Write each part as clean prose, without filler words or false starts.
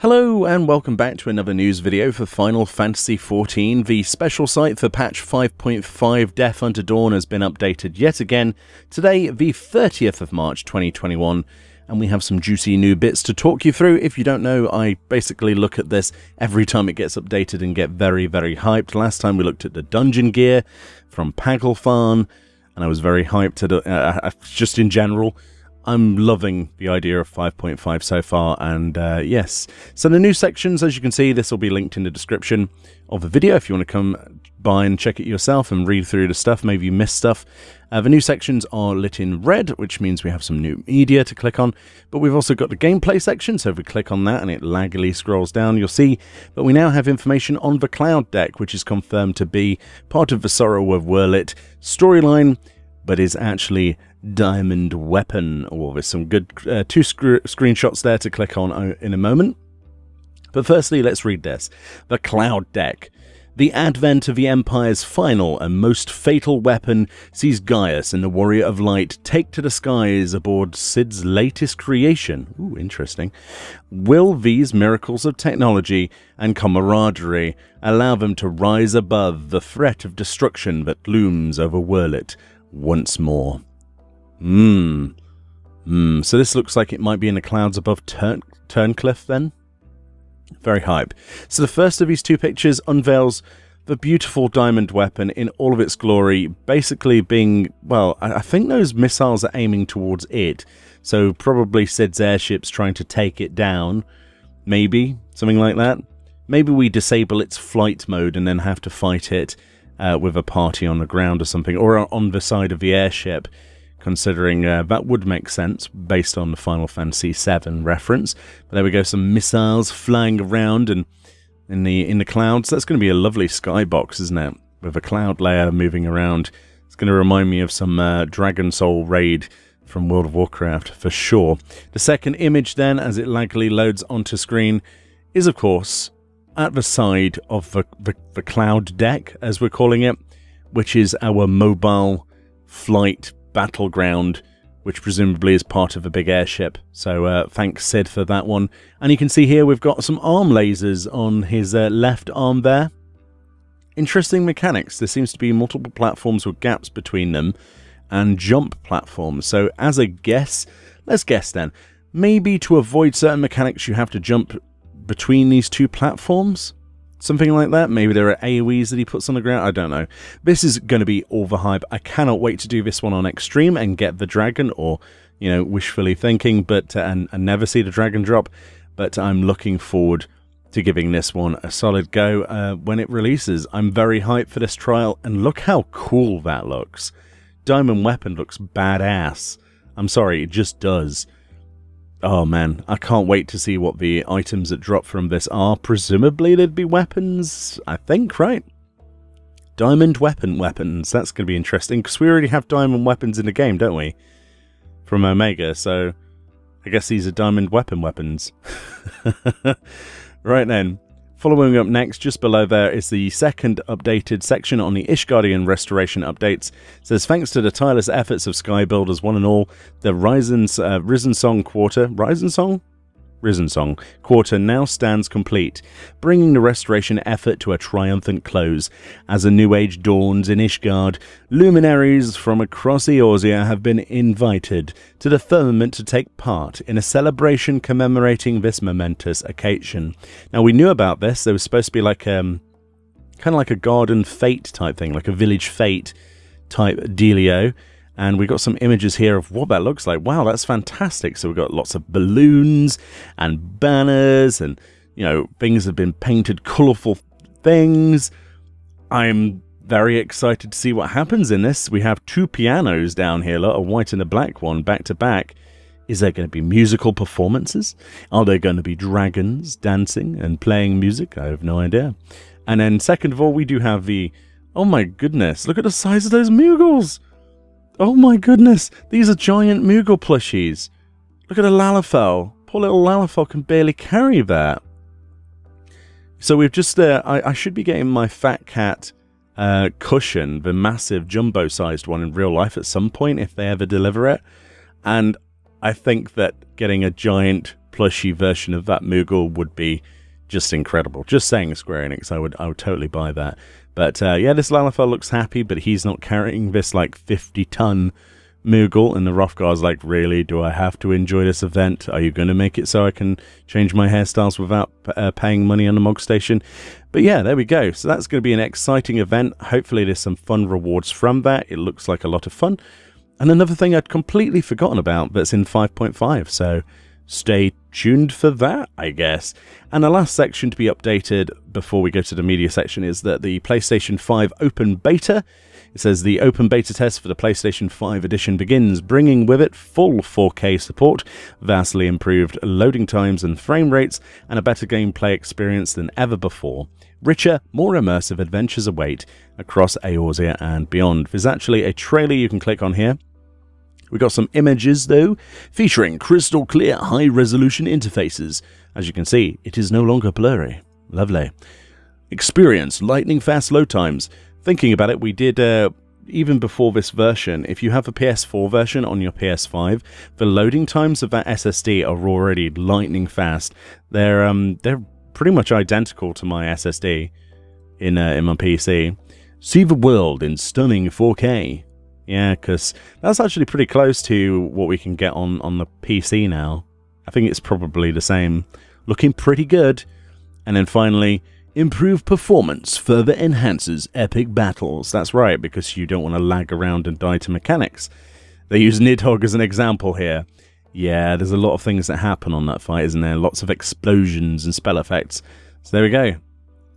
Hello and welcome back to another news video for Final Fantasy XIV. The special site for patch 5.5 Death Unto Dawn has been updated yet again today, the 30th of March 2021, and we have some juicy new bits to talk you through. If you don't know, I basically look at this every time it gets updated and get very, very hyped. Last time we looked at the dungeon gear from Paglfan, and I was very hyped at just in general. I'm loving the idea of 5.5 so far, and yes. So the new sections, as you can see, this will be linked in the description of the video if you want to come by and check it yourself and read through the stuff, maybe you missed stuff. The new sections are lit in red, which means we have some new media to click on, but we've also got the gameplay section, so if we click on that and it laggily scrolls down, you'll see that we now have information on the Cloud deck, which is confirmed to be part of the Sorrow of Wurlit storyline, but is actually Diamond Weapon. Oh, there's some good two screenshots there to click on in a moment. But firstly, let's read this. The Cloud deck. The advent of the Empire's final and most fatal weapon sees Gaius and the Warrior of Light take to the skies aboard Cid's latest creation. Ooh, interesting. Will these miracles of technology and camaraderie allow them to rise above the threat of destruction that looms over Wurlit once more? So this looks like it might be in the clouds above Turncliffe then. Very hype. So the first of these two pictures unveils the beautiful diamond weapon in all of its glory, basically being, well, I think those missiles are aiming towards it. So probably Cid's airships trying to take it down. Maybe, something like that. Maybe we disable its flight mode and then have to fight it with a party on the ground or something, or on the side of the airship. Considering that would make sense based on the Final Fantasy VII reference. But there we go, some missiles flying around and in the clouds. That's going to be a lovely skybox, isn't it? With a cloud layer moving around. It's going to remind me of some Dragon Soul raid from World of Warcraft for sure. The second image then, as it laggily loads onto screen, is of course at the side of the Cloud deck, as we're calling it, which is our mobile flight battleground, which presumably is part of a big airship. So thanks Cid for that one. And you can see here we've got some arm lasers on his left arm there. Interesting mechanics. There seems to be multiple platforms with gaps between them and jump platforms. So as a guess, let's guess then, maybe to avoid certain mechanics you have to jump between these two platforms? Something like that. Maybe there are AoEs that he puts on the ground. I don't know. This is going to be all the hype. I cannot wait to do this one on Extreme and get the dragon, or, you know, wishfully thinking, but and never see the dragon drop. But I'm looking forward to giving this one a solid go when it releases. I'm very hyped for this trial, and look how cool that looks. Diamond Weapon looks badass. I'm sorry, it just does. Oh man, I can't wait to see what the items that drop from this are. Presumably they'd be weapons, I think, right? Diamond weapons, that's going to be interesting, because we already have diamond weapons in the game, don't we? From Omega, so I guess these are diamond weapons. Right then, following up next, just below there, is the second updated section on the Ishgardian restoration updates. It says, thanks to the tireless efforts of Sky Builders one and all, the Risen Song Quarter now stands complete, bringing the restoration effort to a triumphant close. As a new age dawns in Ishgard, luminaries from across Eorzea have been invited to the firmament to take part in a celebration commemorating this momentous occasion. Now, we knew about this. There was supposed to be like kind of like a garden fete type thing, like a village fete type dealio. And we got some images here of what that looks like. Wow, that's fantastic. So we've got lots of balloons and banners and, you know, things have been painted, colourful things. I'm very excited to see what happens in this. We have two pianos down here, a white and a black one, back to back. Is there going to be musical performances? Are there going to be dragons dancing and playing music? I have no idea. And then second of all, we do have the... Oh my goodness, look at the size of those Moogles! Oh my goodness, these are giant Moogle plushies. Look at a Lalafell. Poor little Lalafell can barely carry that. So we've just, I should be getting my Fat Cat cushion, the massive jumbo-sized one in real life at some point, if they ever deliver it. And I think that getting a giant plushy version of that Moogle would be just incredible. Just saying, Square Enix, I would totally buy that. But yeah, this Lalafell looks happy, but he's not carrying this like 50-ton Moogle, and the Hrothgar's like, really, do I have to enjoy this event? Are you going to make it so I can change my hairstyles without paying money on the Mog Station? But yeah, there we go. So that's going to be an exciting event. Hopefully there's some fun rewards from that. It looks like a lot of fun. And another thing I'd completely forgotten about that's in 5.5, so stay tuned for that, I guess. And the last section to be updated before we go to the media section is that the PlayStation 5 Open Beta, it says the Open Beta test for the PlayStation 5 edition begins, bringing with it full 4K support, vastly improved loading times and frame rates, and a better gameplay experience than ever before. Richer, more immersive adventures await across Eorzea and beyond. There's actually a trailer you can click on here. We got some images though, featuring crystal clear high-resolution interfaces. As you can see, it is no longer blurry. Lovely. Experience lightning-fast load times. Thinking about it, we did, even before this version, if you have a PS4 version on your PS5, the loading times of that SSD are already lightning-fast. They're pretty much identical to my SSD in my PC. See the world in stunning 4K. Yeah, because that's actually pretty close to what we can get on the PC now. I think it's probably the same. Looking pretty good. And then finally, improved performance further enhances epic battles. That's right, because you don't want to lag around and die to mechanics. They use Nidhogg as an example here. Yeah, there's a lot of things that happen on that fight, isn't there? Lots of explosions and spell effects. So there we go.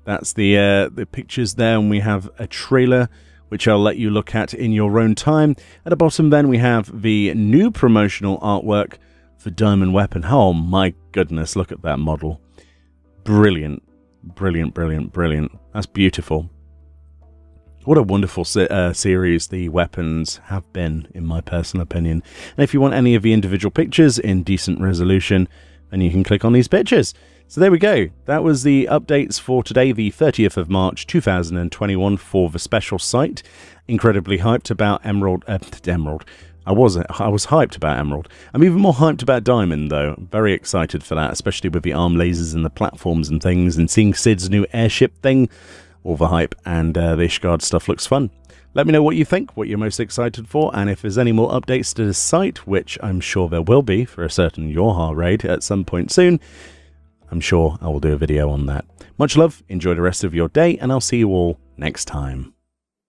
That's the pictures there, and we have a trailer which I'll let you look at in your own time. At the bottom then we have the new promotional artwork for Diamond Weapon. Oh my goodness, look at that model. Brilliant. Brilliant, brilliant, brilliant. That's beautiful. What a wonderful series the weapons have been, in my personal opinion. And if you want any of the individual pictures in decent resolution, then you can click on these pictures. So there we go. That was the updates for today, the 30th of March 2021 for the special site. Incredibly hyped about Emerald. I was hyped about Emerald. I'm even more hyped about Diamond, though. Very excited for that, especially with the arm lasers and the platforms and things, and seeing Sid's new airship thing. All the hype, and the Ishgard stuff looks fun. Let me know what you think, what you're most excited for, and if there's any more updates to this site, which I'm sure there will be for a certain Yorha raid at some point soon, I'm sure I will do a video on that. Much love, enjoy the rest of your day, and I'll see you all next time.